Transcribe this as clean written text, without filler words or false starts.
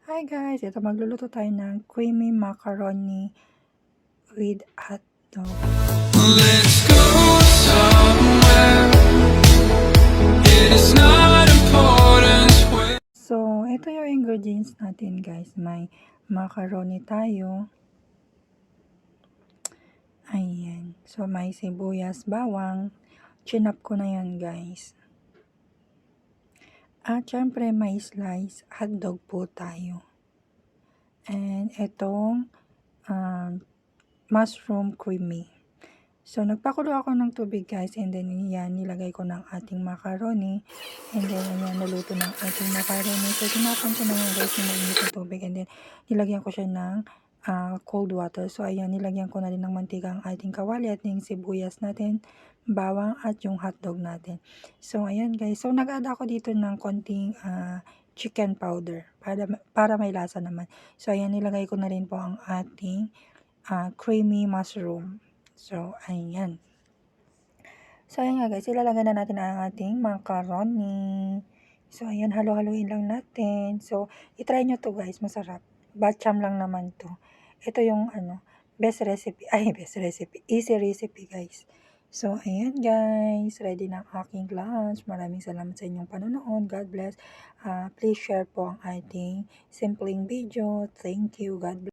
Hi guys! Ito magluluto tayo ng creamy macaroni with hotdog. Let's go somewhere. It is not important where. So, ito yung ingredients natin guys. May macaroni tayo. Ayan. So, may sibuyas, bawang. Chinap ko na yan guys. At syempre may slice hotdog po tayo. And itong mushroom creamy. So, nagpakulo ako ng tubig guys, and then yan, nilagay ko ng ating macaroni, and then ayan, naluto ng ating macaroni. So, tinapon ko na yan guys, yung mainit na tubig, and then nilagyan ko siya ng cold water. So, ayan, nilagyan ko na rin ng mantika ang ating kawali at yung sibuyas natin, bawang at yung hotdog natin. So, ayan guys. So, nag-add ako dito ng konting chicken powder para may lasa naman. So, ayan, nilagay ko na rin po ang ating creamy mushroom. So, ayan. So, ayan nga guys, ilalagay na natin ang ating macaroni. So, ayan, halo-haloin lang natin. So, itry nyo to guys, masarap. Batcham lang naman to. Ito yung best recipe, easy recipe guys. So, ayan guys, ready na ang aking lunch. Maraming salamat sa inyong panonood. God bless. Please share po ang ating simpleng video. Thank you. God bless.